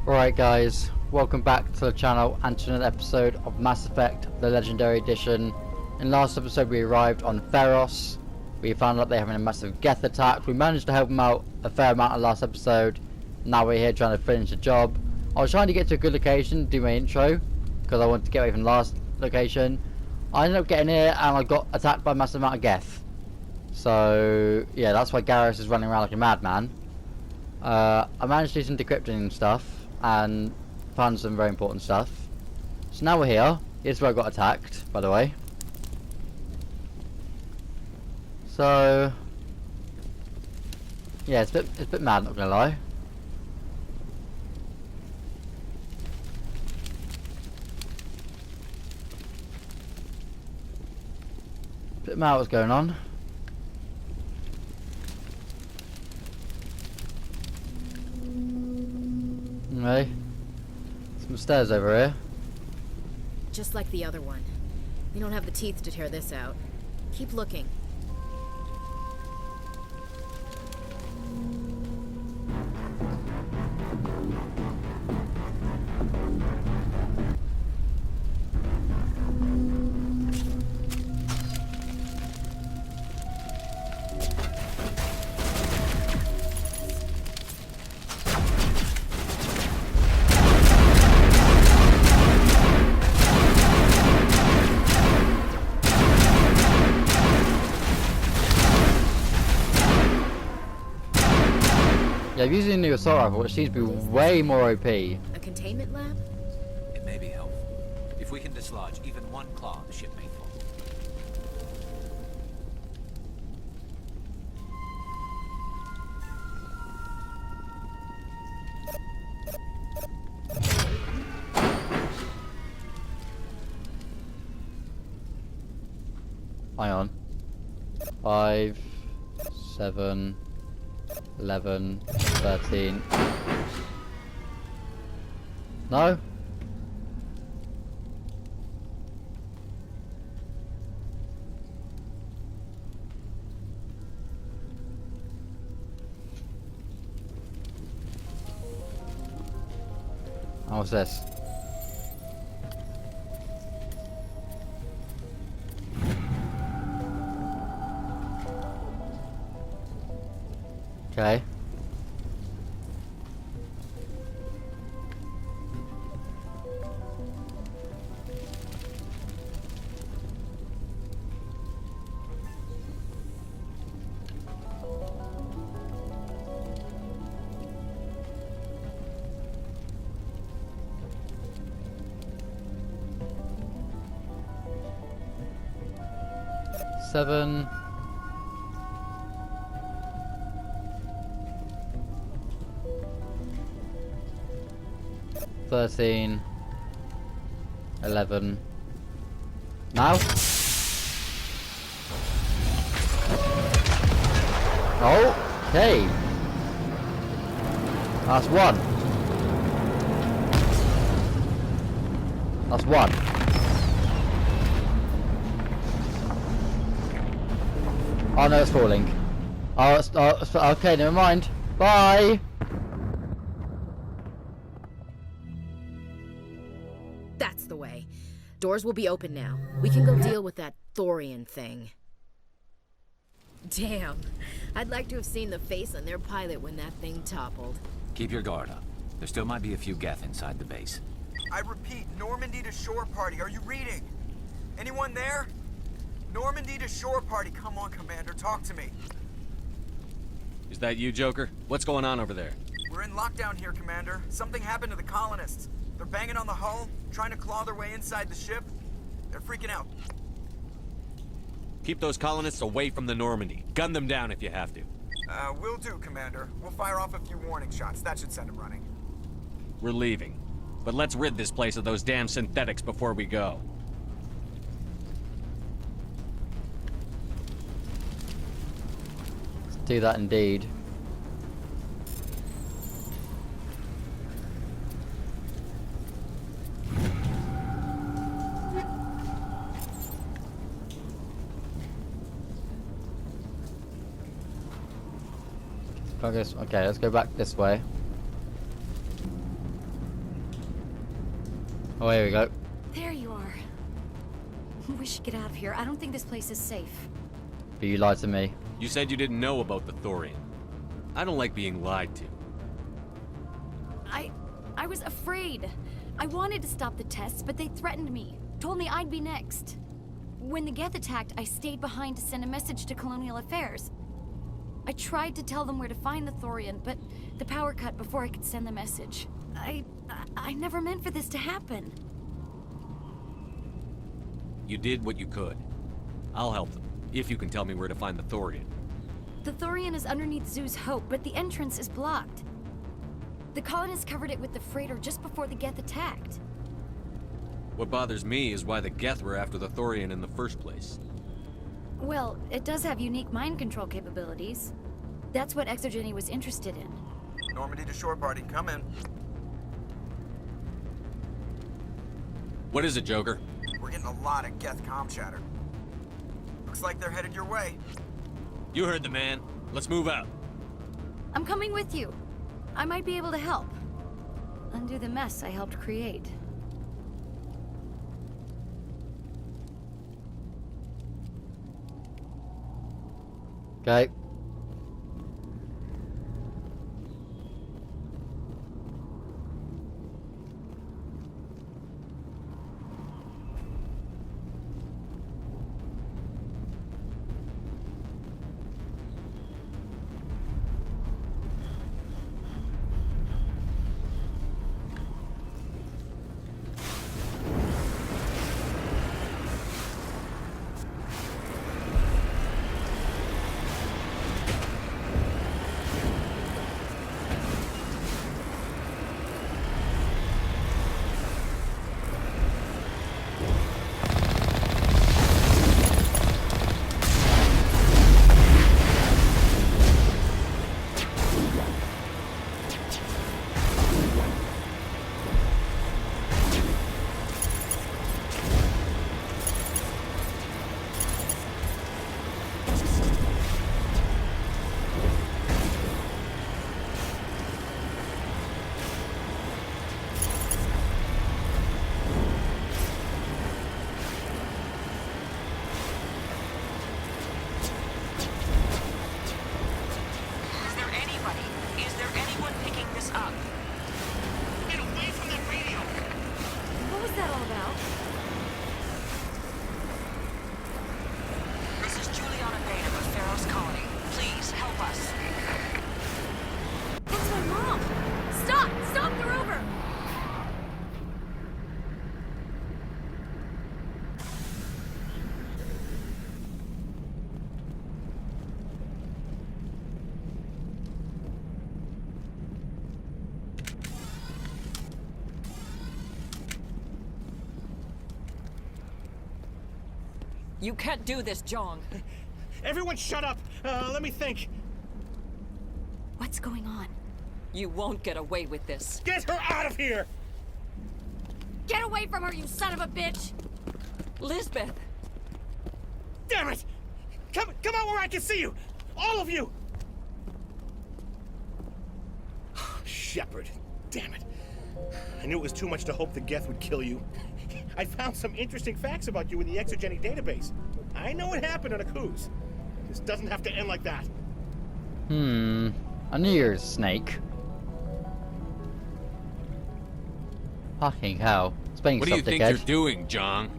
Alright guys, welcome back to the channel and to another episode of Mass Effect, the Legendary Edition. In last episode we arrived on Feros. We found out they're having a massive Geth attack. We managed to help them out a fair amount in the last episode. Now we're here trying to finish the job. I was trying to get to a good location to do my intro, because I wanted to get away from the last location. I ended up getting here and I got attacked by a massive amount of Geth. So yeah, that's why Garrus is running around like a madman. I managed to do some decrypting and stuff and found some very important stuff. So now we're here. Here's where I got attacked, by the way. So yeah, it's a bit mad, not gonna lie. Bit mad what's going on. Anyway, some stairs over here. Just like the other one. We don't have the teeth to tear this out. Keep looking. Yeah, I'm using the new assault rifle, which seems to be way more OP. A containment lab? It may be helpful. If we can dislodge even one claw, the ship may fall. Hang on. 5, 7, 11, 13. No? Oh, what's this? Okay. Seven. 13, 11. Now? Okay. That's one. That's one. Oh no, it's falling. Oh, it's okay, never mind. Bye. That's the way. Doors will be open now. We can go deal with that THORIAN thing. Damn. I'd like to have seen the face on their pilot when that thing toppled. Keep your guard up. There still might be a few Geth inside the base. I repeat, Normandy to shore party. Are you reading? Anyone there? Normandy to shore party. Come on, Commander. Talk to me. Is that you, Joker? What's going on over there? We're in lockdown here, Commander. Something happened to the colonists. They're banging on the hull, trying to claw their way inside the ship. They're freaking out. Keep those colonists away from the Normandy. Gun them down if you have to. Will do, Commander. We'll fire off a few warning shots. That should send them running. We're leaving. But let's rid this place of those damn synthetics before we go. Let's do that indeed. Okay, let's go back this way. Oh, here we go. There you are. We should get out of here. I don't think this place is safe. But you lied to me. You said you didn't know about the Thorian. I don't like being lied to. I was afraid. I wanted to stop the tests, but they threatened me. Told me I'd be next. When the Geth attacked, I stayed behind to send a message to Colonial Affairs. I tried to tell them where to find the Thorian, but the power cut before I could send the message. I never meant for this to happen. You did what you could. I'll help them, if you can tell me where to find the Thorian. The Thorian is underneath Zoo's Hope, but the entrance is blocked. The colonists covered it with the freighter just before the Geth attacked. What bothers me is why the Geth were after the Thorian in the first place. Well, it does have unique mind control capabilities. That's what Exogeny was interested in. Normandy to shore party, come in. What is it, Joker? We're getting a lot of Geth comm chatter. Looks like they're headed your way. You heard the man. Let's move out. I'm coming with you. I might be able to help. Undo the mess I helped create. Okay. You can't do this, Jong. Everyone shut up! Let me think. What's going on? You won't get away with this. Get her out of here! Get away from her, you son of a bitch! Lisbeth! Damn it! Come out where I can see you! All of you! Shepard, damn it. I knew it was too much to hope the Geth would kill you. I found some interesting facts about you in the Exogeny database. I know what happened on a cruise. This doesn't have to end like that. I knew you were a snake. Fucking hell. Spending What do you think you're doing, Jong?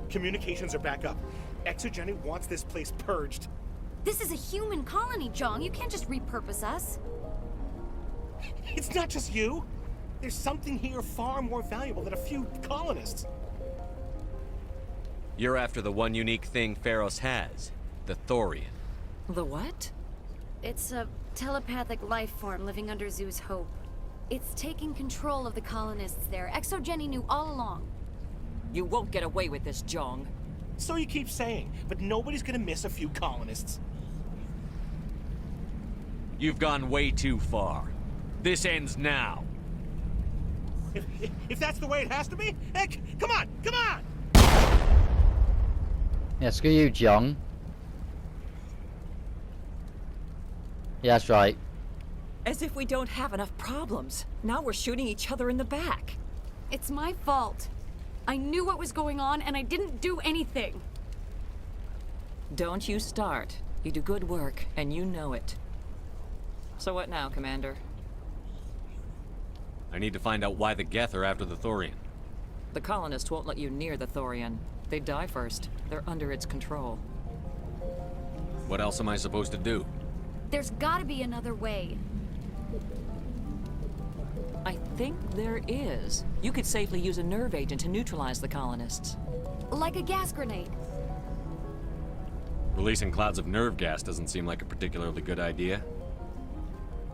Communications are back up. Exogeny wants this place purged. This is a human colony, Jong. You can't just repurpose us. It's not just you. There's something here far more valuable than a few colonists. You're after the one unique thing Pharos has, the Thorian. The what? It's a telepathic life form living under Zoo's Hope. It's taking control of the colonists there. Exogeny knew all along. You won't get away with this, Jong. So you keep saying, but nobody's gonna miss a few colonists. You've gone way too far. This ends now. If that's the way it has to be, heck, come on! Yeah, screw you, Jong. Yeah, that's right. As if we don't have enough problems. Now we're shooting each other in the back. It's my fault. I knew what was going on, and I didn't do anything. Don't you start. You do good work, and you know it. So what now, Commander? I need to find out why the Geth are after the Thorian. The colonists won't let you near the Thorian. They die first. They're under its control. What else am I supposed to do? There's gotta be another way. I think there is. You could safely use a nerve agent to neutralize the colonists. Like a gas grenade. Releasing clouds of nerve gas doesn't seem like a particularly good idea.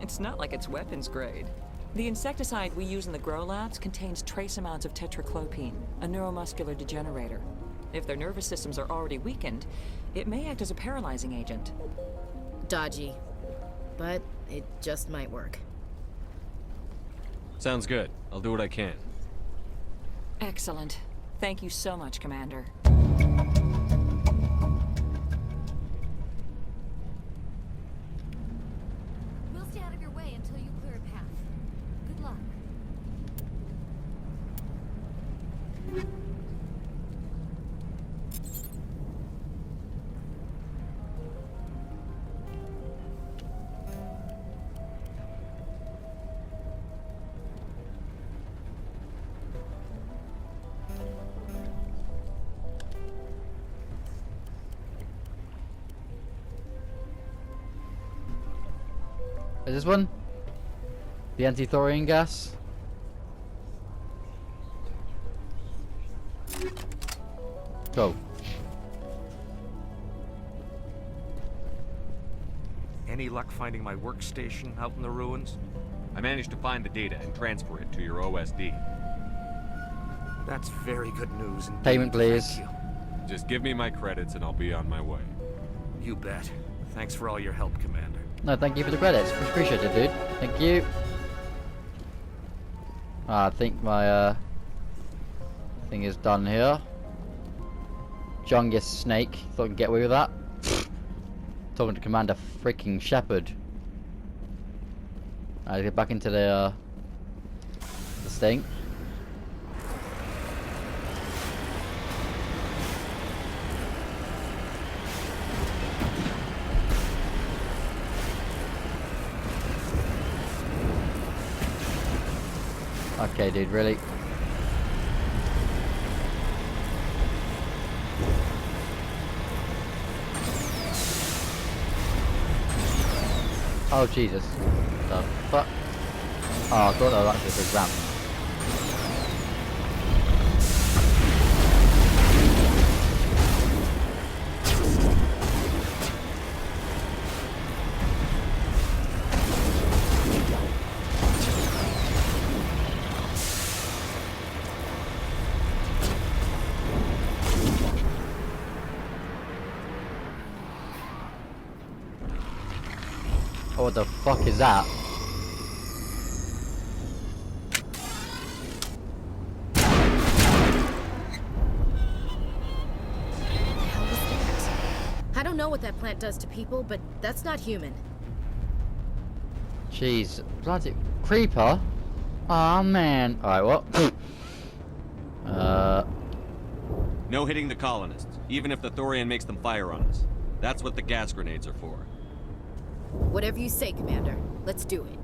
It's not like it's weapons grade. The insecticide we use in the grow labs contains trace amounts of tetraclopine, a neuromuscular degenerator. If their nervous systems are already weakened, it may act as a paralyzing agent. Dodgy. But it just might work. Sounds good. I'll do what I can. Excellent. Thank you so much, Commander. We'll stay out of your way until you clear a path. Good luck. Is this one? The anti-thorian gas? Go. Any luck finding my workstation out in the ruins? I managed to find the data and transfer it to your OSD. That's very good news. Indeed. Payment, please. Thank you. Just give me my credits and I'll be on my way. You bet. Thanks for all your help, Commander. No, thank you for the credits. Much appreciated, dude. Thank you. I think my thing is done here. John, you snake. Thought I could get away with that. Talking to Commander freaking Shepard. Alright, get back into the this thing. Okay, dude, really? Oh, Jesus. The fuck? Oh, I thought that was actually a big ramp. Oh, what the fuck is that? I don't know what that plant does to people, but that's not human. Jeez, bloody creeper? Oh man. Alright, what? No hitting the colonists, even if the Thorian makes them fire on us. That's what the gas grenades are for. Whatever you say, Commander. Let's do it.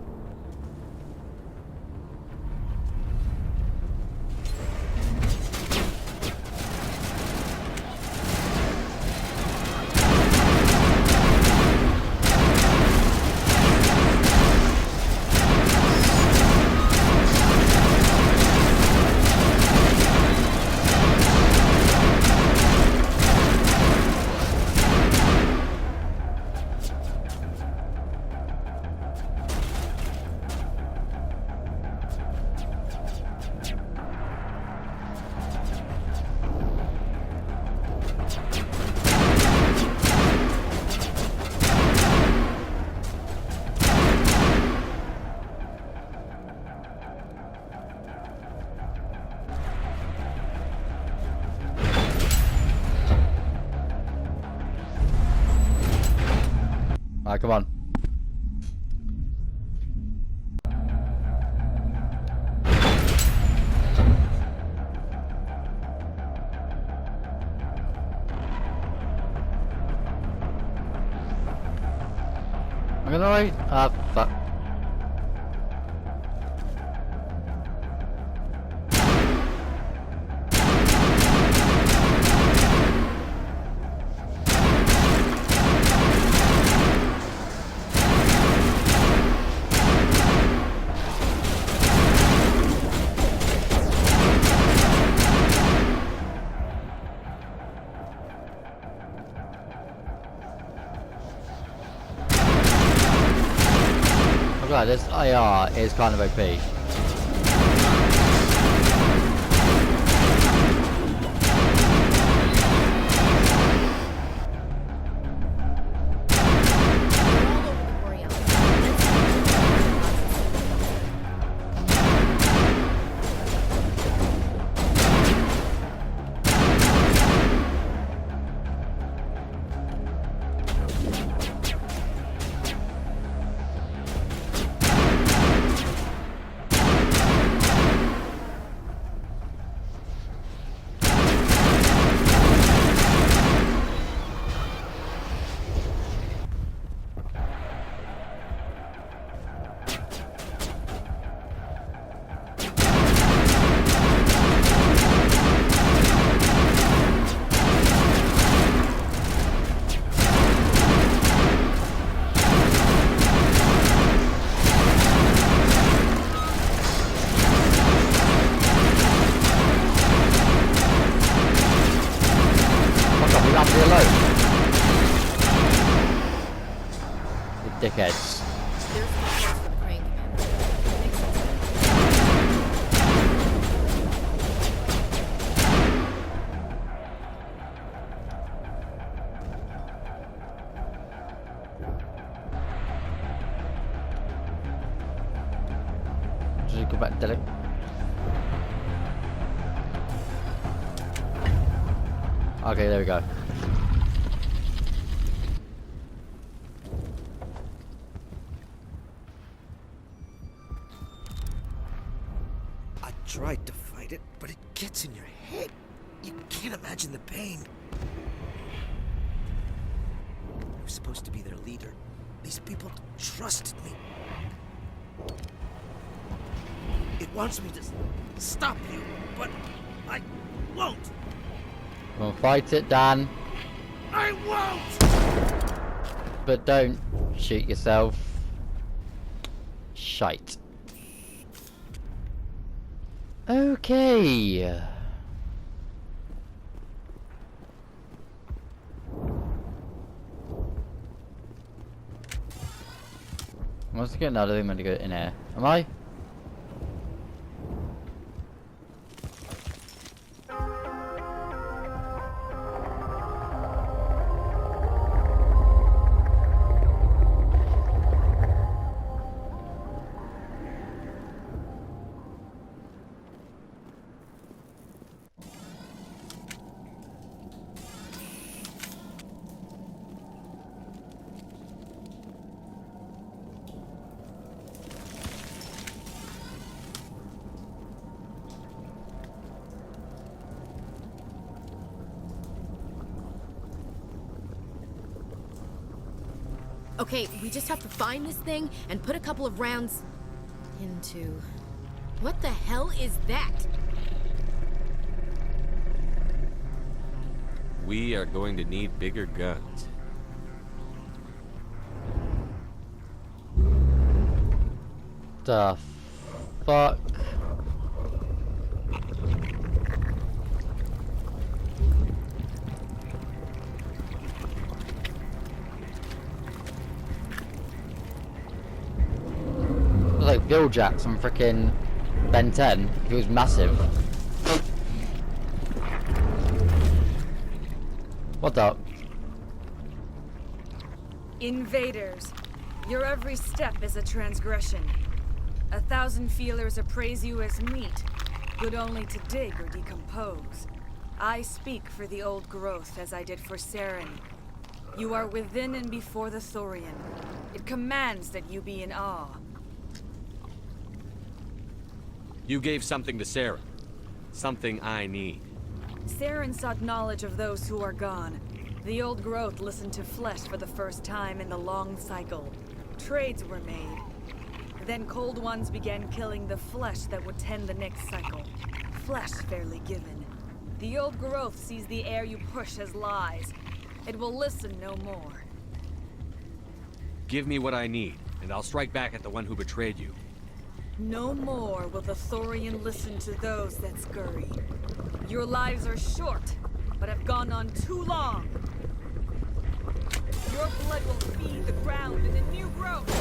Alright, come on. I? Fuck. God, this IR is kind of OP. Dickheads. There's no place for the crane, Commander. Makes sense. Just go back to Delhi. Okay, there we go. I tried to fight it, but it gets in your head. You can't imagine the pain. I was supposed to be their leader. These people trusted me. It wants me to stop you, but I won't. Well, fight it, Dan. I won't! But don't shoot yourself. Shite. Okay. I must get another thing meant to go in here. Am I? Okay, we just have to find this thing and put a couple of rounds into... What the hell is that? We are going to need bigger guns. The fuck? Like Bill Jacks from frickin' Ben 10. He was massive. What up? Invaders, your every step is a transgression. 1,000 feelers appraise you as meat, good only to dig or decompose. I speak for the old growth as I did for Saren. You are within and before the Thorian. It commands that you be in awe. You gave something to Saren. Something I need. Saren sought knowledge of those who are gone. The old growth listened to flesh for the first time in the long cycle. Trades were made. Then cold ones began killing the flesh that would tend the next cycle. Flesh fairly given. The old growth sees the air you push as lies. It will listen no more. Give me what I need, and I'll strike back at the one who betrayed you. No more will the Thorian listen to those that scurry. Your lives are short, but have gone on too long. Your blood will feed the ground in a new growth.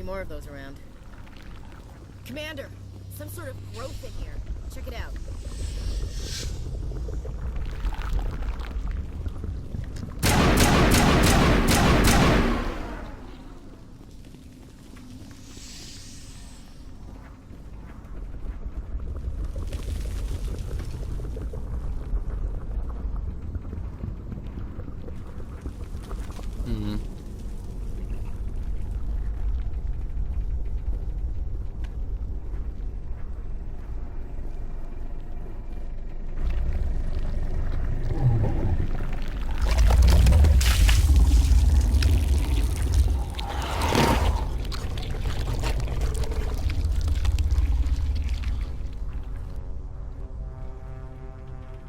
More of those around. Commander, some sort of growth in here. Check it out.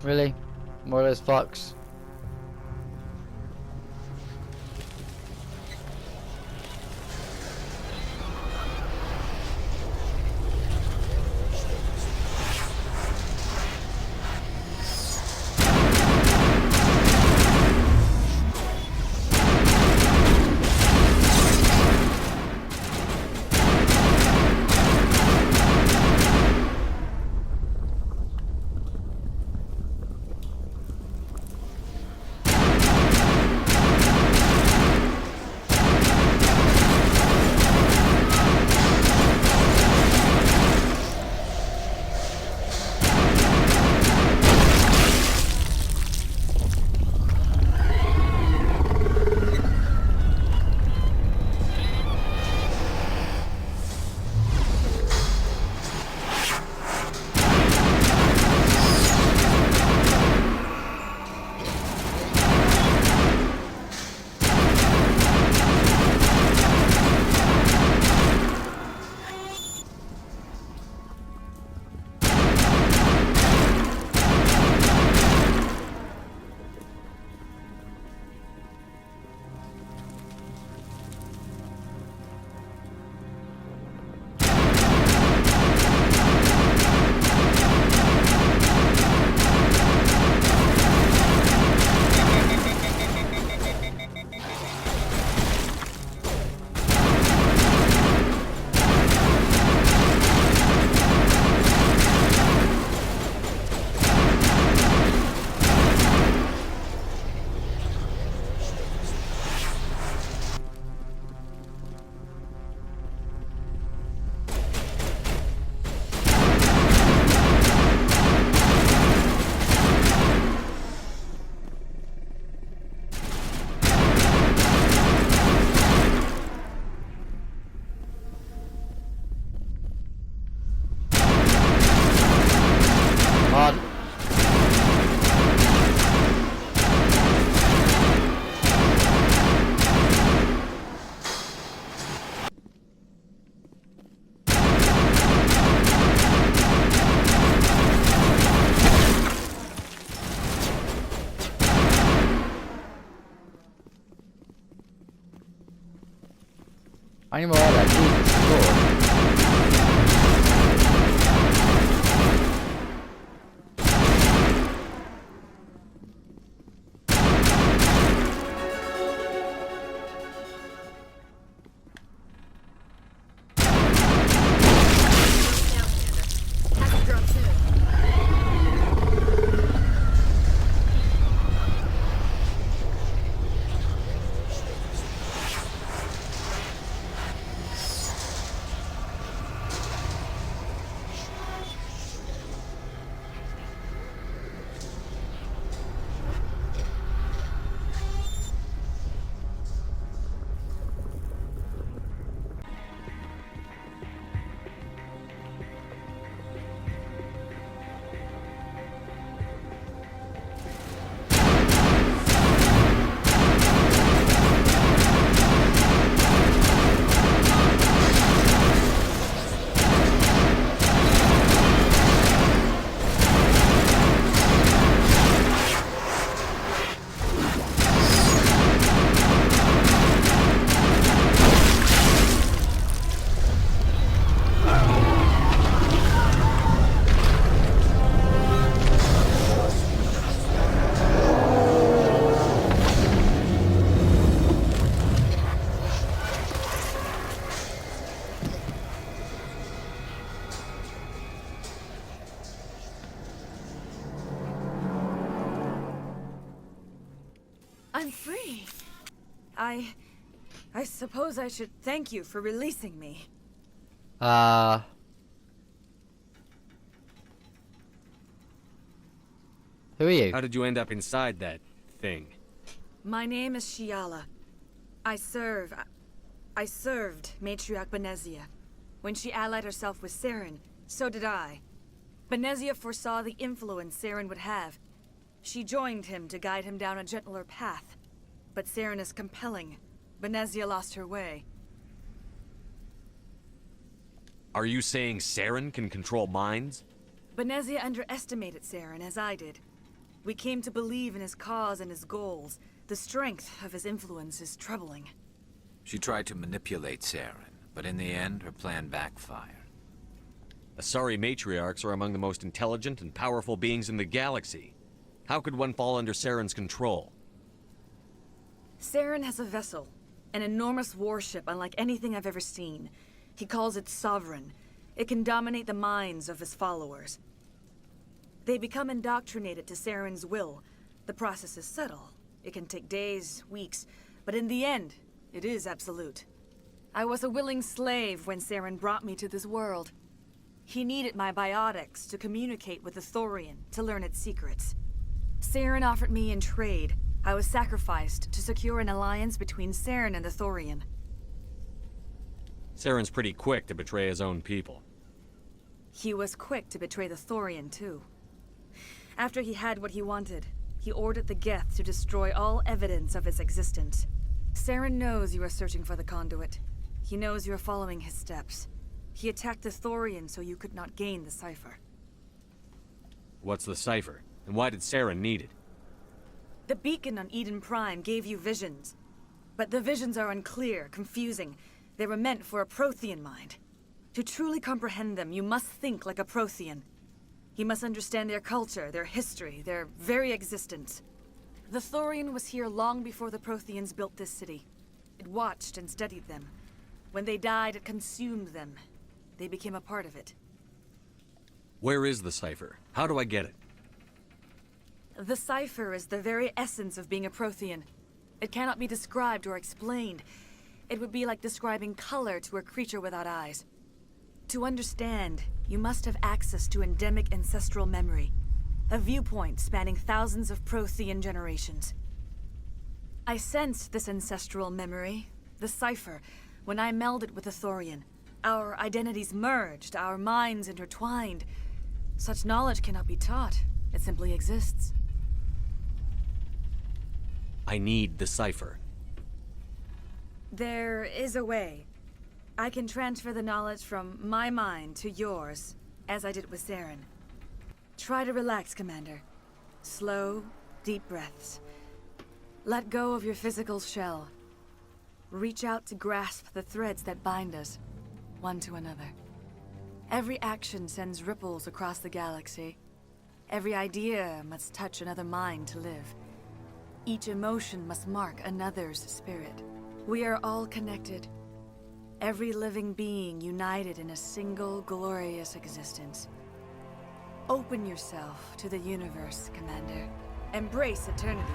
Really? More of those fucks? I need more of that, Jesus Lord. I'm free. I suppose I should thank you for releasing me. Who are you? How did you end up inside that thing? My name is Shiala. I served Matriarch Benezia. When she allied herself with Saren, so did I. Benezia foresaw the influence Saren would have. She joined him to guide him down a gentler path. But Saren is compelling. Benezia lost her way. Are you saying Saren can control minds? Benezia underestimated Saren, as I did. We came to believe in his cause and his goals. The strength of his influence is troubling. She tried to manipulate Saren, but in the end, her plan backfired. Asari matriarchs are among the most intelligent and powerful beings in the galaxy. How could one fall under Saren's control? Saren has a vessel, an enormous warship unlike anything I've ever seen. He calls it Sovereign. It can dominate the minds of his followers. They become indoctrinated to Saren's will. The process is subtle. It can take days, weeks, but in the end, it is absolute. I was a willing slave when Saren brought me to this world. He needed my biotics to communicate with the Thorian, to learn its secrets. Saren offered me in trade. I was sacrificed to secure an alliance between Saren and the Thorian. Saren's pretty quick to betray his own people. He was quick to betray the Thorian, too. After he had what he wanted, he ordered the Geth to destroy all evidence of its existence. Saren knows you are searching for the conduit. He knows you are following his steps. He attacked the Thorian so you could not gain the cipher. What's the cipher? And why did Saren need it? The beacon on Eden Prime gave you visions. But the visions are unclear, confusing. They were meant for a Prothean mind. To truly comprehend them, you must think like a Prothean. You must understand their culture, their history, their very existence. The Thorian was here long before the Protheans built this city. It watched and studied them. When they died, it consumed them. They became a part of it. Where is the cipher? How do I get it? The cipher is the very essence of being a Prothean. It cannot be described or explained. It would be like describing color to a creature without eyes. To understand, you must have access to endemic ancestral memory, a viewpoint spanning thousands of Prothean generations. I sensed this ancestral memory, the cipher, when I melded with the Thorian. Our identities merged, our minds intertwined. Such knowledge cannot be taught. It simply exists. I need the cipher. There is a way. I can transfer the knowledge from my mind to yours, as I did with Saren. Try to relax, Commander. Slow, deep breaths. Let go of your physical shell. Reach out to grasp the threads that bind us, one to another. Every action sends ripples across the galaxy. Every idea must touch another mind to live. Each emotion must mark another's spirit. We are all connected. Every living being united in a single glorious existence. Open yourself to the universe, Commander. Embrace eternity.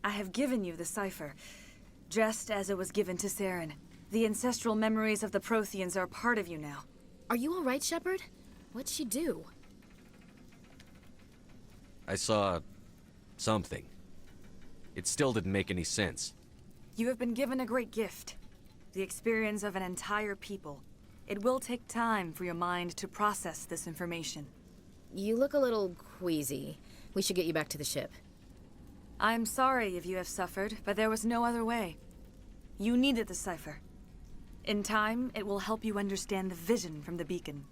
I have given you the cipher, just as it was given to Saren. The ancestral memories of the Protheans are part of you now. Are you all right, Shepard? What'd she do? I saw... something. It still didn't make any sense. You have been given a great gift. The experience of an entire people. It will take time for your mind to process this information. You look a little queasy. We should get you back to the ship. I'm sorry if you have suffered, but there was no other way. You needed the cipher. In time, it will help you understand the vision from the beacon.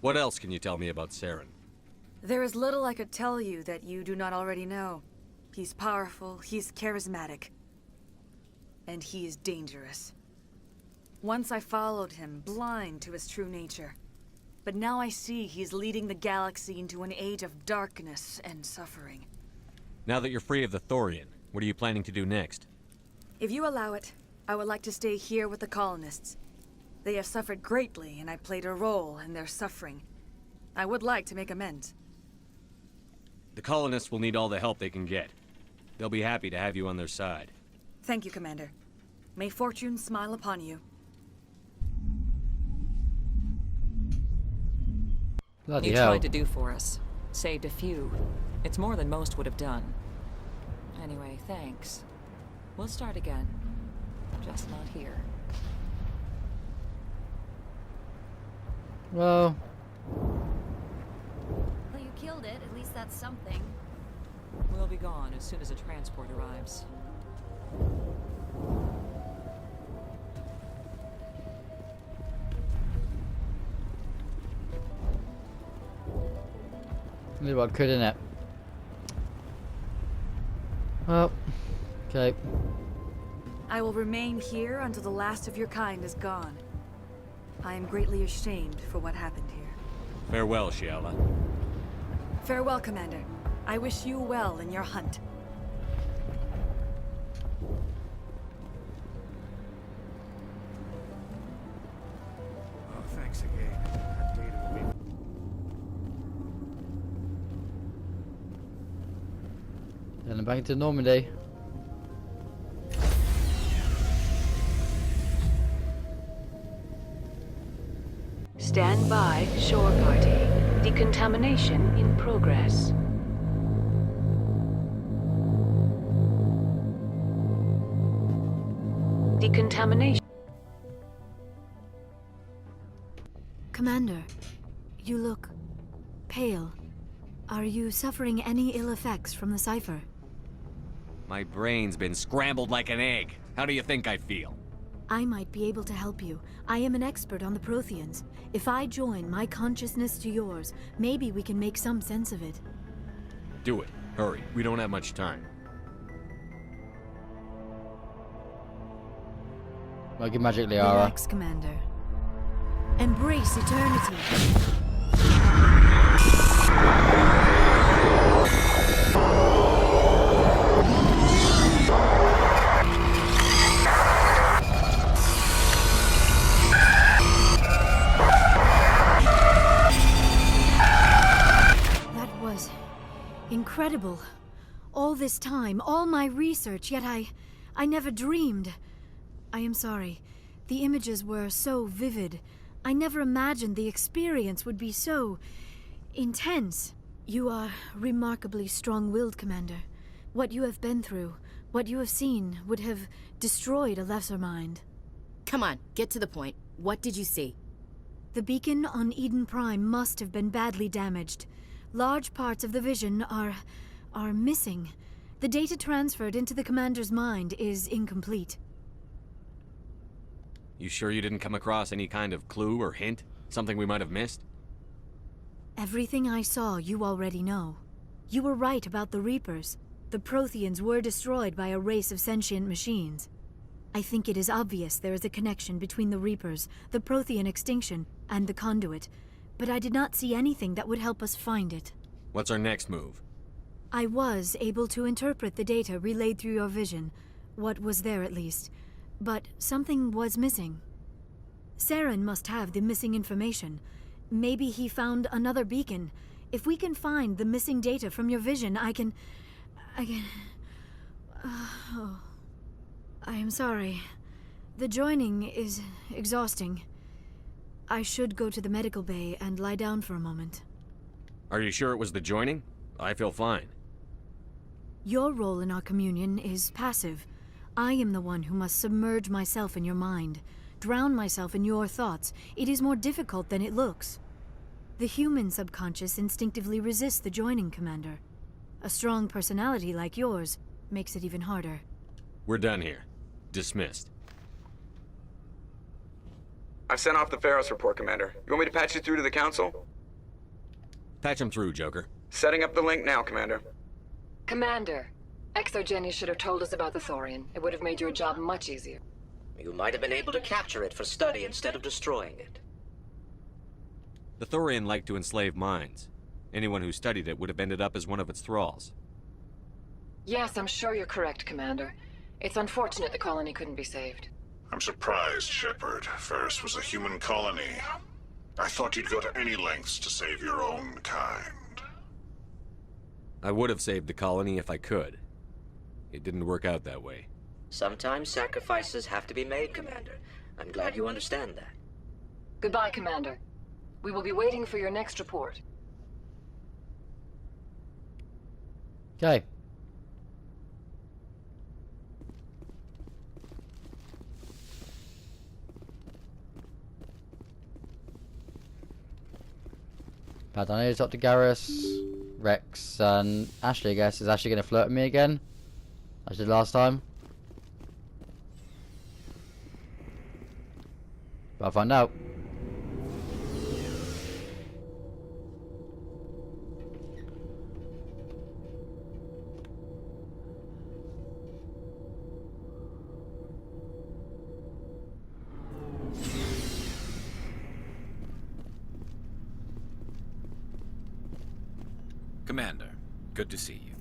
What else can you tell me about Saren? There is little I could tell you that you do not already know. He's powerful, he's charismatic, and he is dangerous. Once I followed him, blind to his true nature. But now I see he's leading the galaxy into an age of darkness and suffering. Now that you're free of the Thorian, what are you planning to do next? If you allow it, I would like to stay here with the colonists. They have suffered greatly, and I played a role in their suffering. I would like to make amends. The colonists will need all the help they can get. They'll be happy to have you on their side. Thank you, Commander. May fortune smile upon you. Bloody You hell. tried to do for us. Saved a few. It's more than most would have done. Anyway, thanks. We'll start again. Just not here. Well, Well, you killed it. At least that's something. We'll be gone as soon as a transport arrives. did what I could, innit? Well, okay. I will remain here until the last of your kind is gone. I am greatly ashamed for what happened here. Farewell, Shiala. Farewell, Commander. I wish you well in your hunt. Oh, thanks again. That data will be... Then back into Normandy. Stand by, shore party. Decontamination in progress. Decontamination. Commander, you look pale. Are you suffering any ill effects from the cipher? My brain's been scrambled like an egg. How do you think I feel? I might be able to help you. I am an expert on the Protheans. If I join my consciousness to yours, maybe we can make some sense of it. Do it. Hurry. We don't have much time. Like a magic Liara. Relax, Commander. Embrace eternity. Incredible. All this time, all my research, yet I never dreamed. I am sorry. The images were so vivid. I never imagined the experience would be so intense. You are remarkably strong-willed, Commander. What you have been through, what you have seen, would have destroyed a lesser mind. Come on, get to the point. What did you see? The beacon on Eden Prime must have been badly damaged. Large parts of the vision are missing. The data transferred into the commander's mind is incomplete. You sure you didn't come across any kind of clue or hint? Something we might have missed? Everything I saw you already know. You were right about the Reapers. The Protheans were destroyed by a race of sentient machines. I think it is obvious there is a connection between the Reapers, the Prothean extinction, and the Conduit. But I did not see anything that would help us find it. What's our next move? I was able to interpret the data relayed through your vision. What was there, at least. But something was missing. Saren must have the missing information. Maybe he found another beacon. If we can find the missing data from your vision, I can... Oh. I am sorry. The joining is exhausting. I should go to the medical bay and lie down for a moment. Are you sure it was the joining? I feel fine. Your role in our communion is passive. I am the one who must submerge myself in your mind, drown myself in your thoughts. It is more difficult than it looks. The human subconscious instinctively resists the joining, Commander. A strong personality like yours makes it even harder. We're done here. Dismissed. I've sent off the Pharos report, Commander. You want me to patch you through to the Council? Patch him through, Joker. Setting up the link now, Commander. Commander, Exogeny should have told us about the Thorian. It would have made your job much easier. You might have been able to capture it for study instead of destroying it. The Thorian liked to enslave minds. Anyone who studied it would have ended up as one of its thralls. Yes, I'm sure you're correct, Commander. It's unfortunate the colony couldn't be saved. I'm surprised, Shepard. Pharos was a human colony. I thought you'd go to any lengths to save your own kind. I would have saved the colony if I could. It didn't work out that way. Sometimes sacrifices have to be made, Commander. I'm glad you understand that. Goodbye, Commander. We will be waiting for your next report. Okay. Bad on here, Dr. Garrus, Rex, and Ashley, I guess, is Ashley going to flirt with me again? As she did last time? But I'll find out. Commander, good to see you.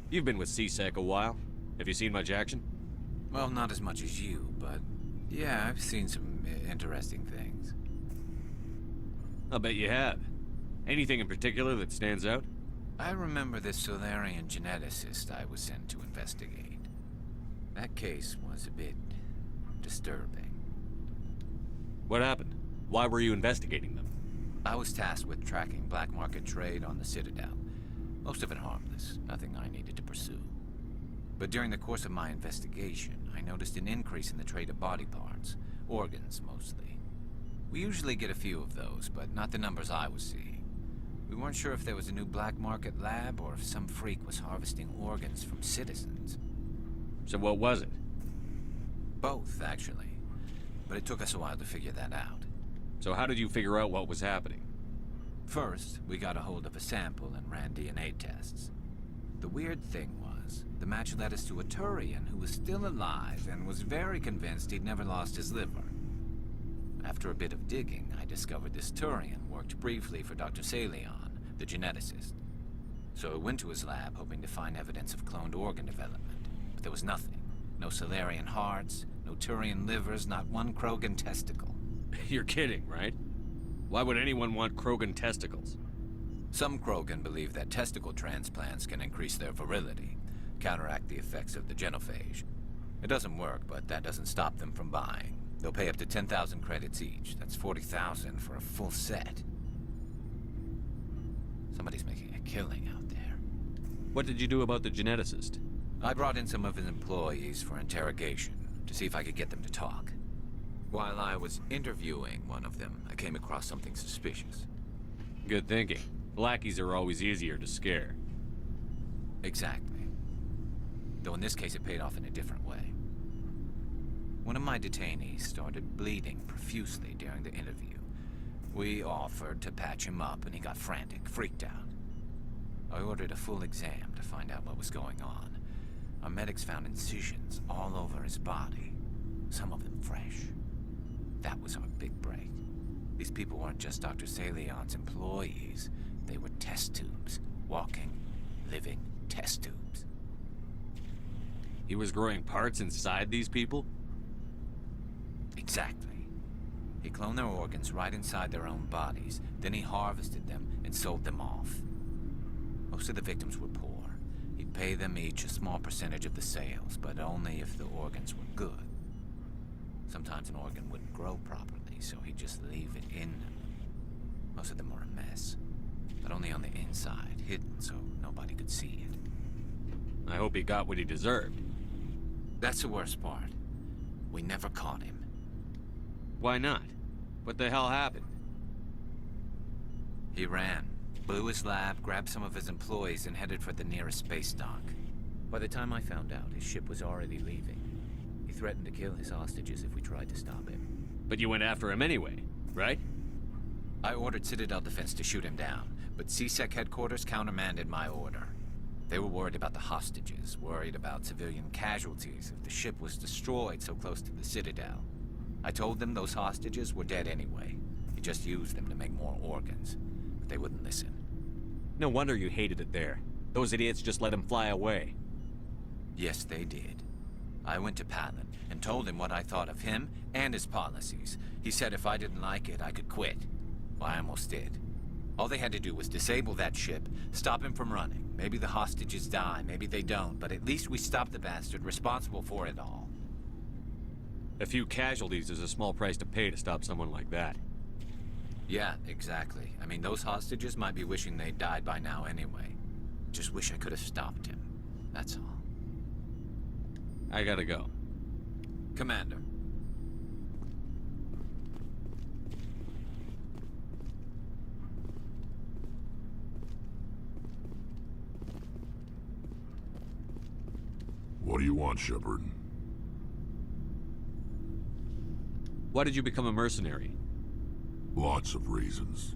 You've been with CSEC a while. Have you seen much action? Well, not as much as you, but yeah, I've seen some interesting things. I'll bet you have. Anything in particular that stands out? I remember this Solarian geneticist I was sent to investigate. That case was a bit disturbing. What happened? Why were you investigating them? I was tasked with tracking black market trade on the Citadel. Most of it harmless, nothing I needed to pursue. But during the course of my investigation, I noticed an increase in the trade of body parts, organs mostly. We usually get a few of those, but not the numbers I was seeing. We weren't sure if there was a new black market lab or if some freak was harvesting organs from citizens. So what was it? Both, actually. But it took us a while to figure that out. So how did you figure out what was happening? First, we got a hold of a sample and ran DNA tests. The weird thing was, the match led us to a Thorian who was still alive and was very convinced he'd never lost his liver. After a bit of digging, I discovered this Thorian worked briefly for Dr. Salion, the geneticist. So I went to his lab hoping to find evidence of cloned organ development, but there was nothing. No Solarian hearts, no Thorian livers, not one Krogan testicle. You're kidding, right? Why would anyone want Krogan testicles? Some Krogan believe that testicle transplants can increase their virility, counteract the effects of the genophage. It doesn't work, but that doesn't stop them from buying. They'll pay up to 10,000 credits each. That's 40,000 for a full set. Somebody's making a killing out there. What did you do about the geneticist? I brought in some of his employees for interrogation, to see if I could get them to talk. While I was interviewing one of them, I came across something suspicious. Good thinking. Lackeys are always easier to scare. Exactly. Though in this case it paid off in a different way. One of my detainees started bleeding profusely during the interview. We offered to patch him up and he got frantic, freaked out. I ordered a full exam to find out what was going on. Our medics found incisions all over his body, some of them fresh. That was our big break. These people weren't just Dr. Salion's employees. They were test tubes. Walking, living test tubes. He was growing parts inside these people? Exactly. He cloned their organs right inside their own bodies. Then he harvested them and sold them off. Most of the victims were poor. He'd pay them each a small percentage of the sales, but only if the organs were good. Sometimes an organ wouldn't grow properly, so he'd just leave it in them. Most of them were a mess, but only on the inside, hidden so nobody could see it. I hope he got what he deserved. That's the worst part. We never caught him. Why not? What the hell happened? He ran, blew his lab, grabbed some of his employees, and headed for the nearest space dock. By the time I found out, his ship was already leaving. He threatened to kill his hostages if we tried to stop him. But you went after him anyway, right? I ordered Citadel Defense to shoot him down, but CSEC headquarters countermanded my order. They were worried about the hostages, worried about civilian casualties if the ship was destroyed so close to the Citadel. I told them those hostages were dead anyway. He just used them to make more organs, but they wouldn't listen. No wonder you hated it there. Those idiots just let him fly away. Yes, they did. I went to Palin and told him what I thought of him and his policies. He said if I didn't like it, I could quit. Well, I almost did. All they had to do was disable that ship, stop him from running. Maybe the hostages die, maybe they don't, but at least we stopped the bastard responsible for it all. A few casualties is a small price to pay to stop someone like that. Yeah, exactly. I mean, those hostages might be wishing they'd died by now anyway. Just wish I could have stopped him. That's all. I gotta go. Commander. What do you want, Shepard? Why did you become a mercenary? Lots of reasons.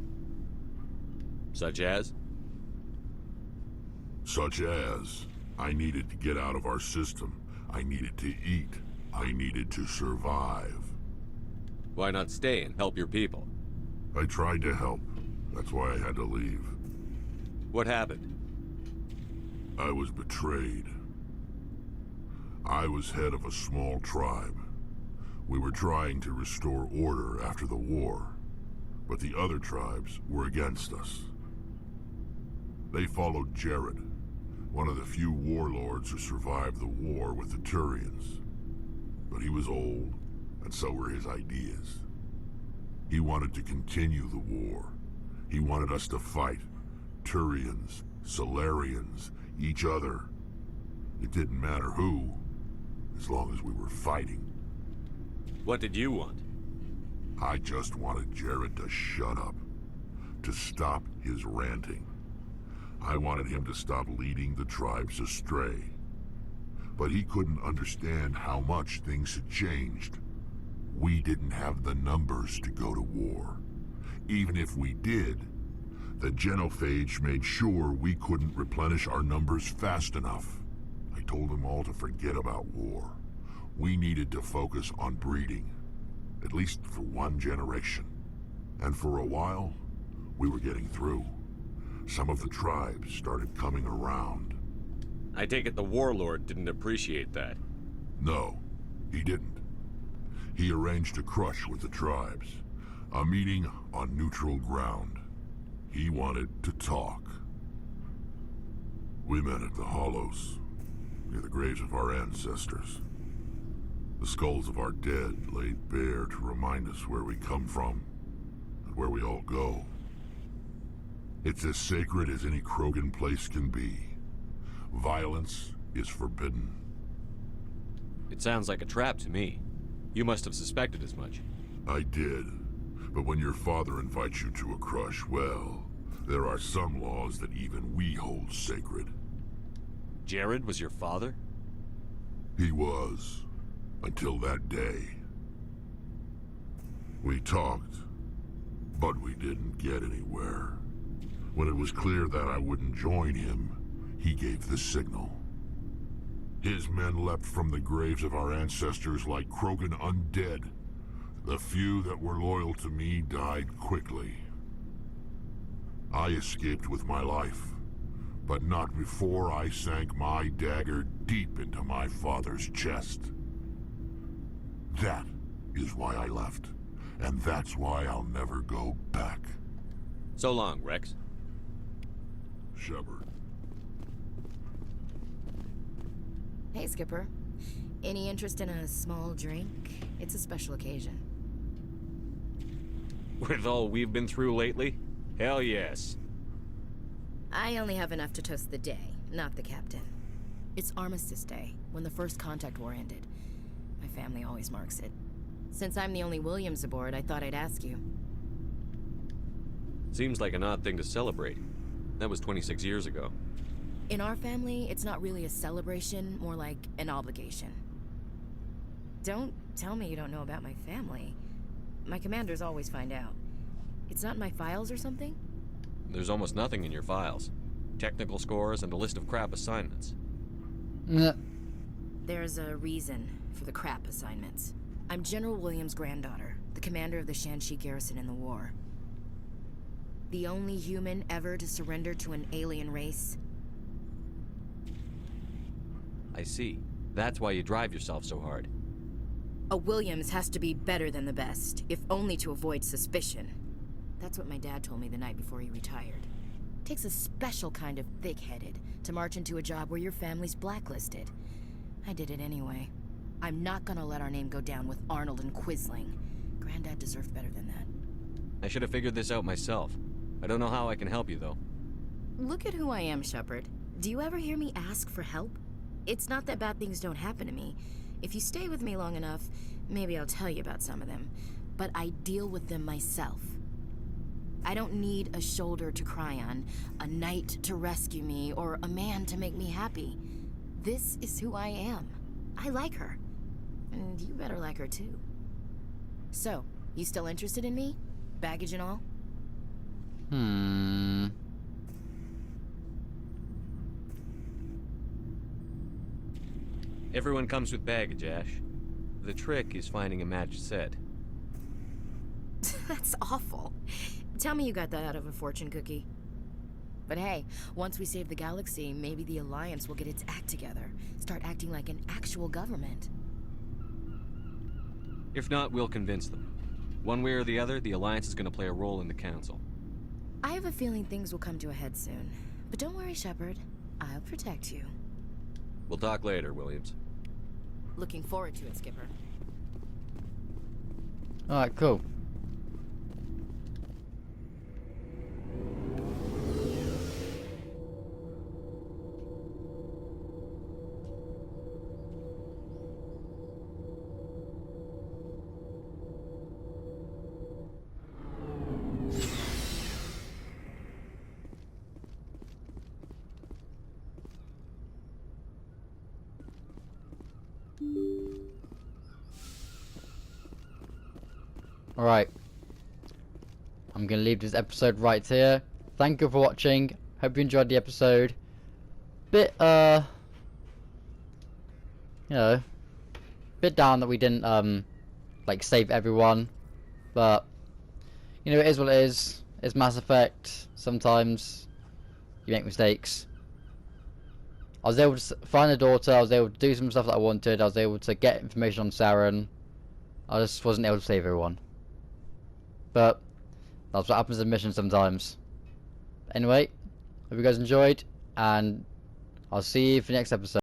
Such as? Such as, I needed to get out of our system. I needed to eat. I needed to survive. Why not stay and help your people? I tried to help. That's why I had to leave. What happened? I was betrayed. I was head of a small tribe. We were trying to restore order after the war, but the other tribes were against us. They followed Jared, one of the few warlords who survived the war with the Thorians. But he was old, and so were his ideas. He wanted to continue the war. He wanted us to fight. Thorians, Solarians, each other. It didn't matter who, as long as we were fighting. What did you want? I just wanted Jared to shut up, to stop his ranting. I wanted him to stop leading the tribes astray. But he couldn't understand how much things had changed. We didn't have the numbers to go to war. Even if we did, the genophage made sure we couldn't replenish our numbers fast enough. I told them all to forget about war. We needed to focus on breeding, at least for one generation. And for a while, we were getting through. Some of the tribes started coming around. I take it the warlord didn't appreciate that. No, he didn't. He arranged a crush with the tribes, a meeting on neutral ground. He wanted to talk. We met at the Hollows, near the graves of our ancestors. The skulls of our dead laid bare to remind us where we come from, and where we all go. It's as sacred as any Krogan place can be. Violence is forbidden. It sounds like a trap to me. You must have suspected as much. I did. But when your father invites you to a crush, well, there are some laws that even we hold sacred. Jared was your father? He was. Until that day. We talked, but we didn't get anywhere. When it was clear that I wouldn't join him, he gave the signal. His men leapt from the graves of our ancestors like Krogan undead. The few that were loyal to me died quickly. I escaped with my life, but not before I sank my dagger deep into my father's chest. That is why I left, and that's why I'll never go back. So long, Rex. Shepard. Hey, Skipper. Any interest in a small drink? It's a special occasion. With all we've been through lately? Hell yes. I only have enough to toast the day, not the captain. It's Armistice Day, when the First Contact War ended. My family always marks it. Since I'm the only Williams aboard, I thought I'd ask you. Seems like an odd thing to celebrate. That was 26 years ago. In our family, it's not really a celebration, more like an obligation. Don't tell me you don't know about my family. My commanders always find out. It's not in my files or something? There's almost nothing in your files. Technical scores and a list of crap assignments. There's a reason for the crap assignments. I'm General Williams' granddaughter, the commander of the Shanxi garrison in the war. The only human ever to surrender to an alien race. I see. That's why you drive yourself so hard. A Williams has to be better than the best, if only to avoid suspicion. That's what my dad told me the night before he retired. Takes a special kind of thick-headed to march into a job where your family's blacklisted. I did it anyway. I'm not gonna let our name go down with Arnold and Quisling. Granddad deserved better than that. I should have figured this out myself. I don't know how I can help you, though. Look at who I am, Shepard. Do you ever hear me ask for help? It's not that bad things don't happen to me. If you stay with me long enough, maybe I'll tell you about some of them. But I deal with them myself. I don't need a shoulder to cry on, a knight to rescue me, or a man to make me happy. This is who I am. I like her. And you better like her too. So, you still interested in me? Baggage and all? Everyone comes with baggage, Ash. The trick is finding a matched set. That's awful. Tell me you got that out of a fortune cookie. But hey, once we save the galaxy, maybe the Alliance will get its act together. Start acting like an actual government. If not, we'll convince them. One way or the other, the Alliance is going to play a role in the Council. I have a feeling things will come to a head soon. But don't worry, Shepard. I'll protect you. We'll talk later, Williams. Looking forward to it, Skipper. Alright, cool. Alright, I'm going to leave this episode right here. Thank you for watching. Hope you enjoyed the episode. Bit, you know, bit down that we didn't, like, save everyone. But, you know, it is what it is. It's Mass Effect. Sometimes you make mistakes. I was able to find a daughter. I was able to do some stuff that I wanted. I was able to get information on Saren. I just wasn't able to save everyone. But that's what happens in missions sometimes. Anyway, hope you guys enjoyed, and I'll see you for the next episode.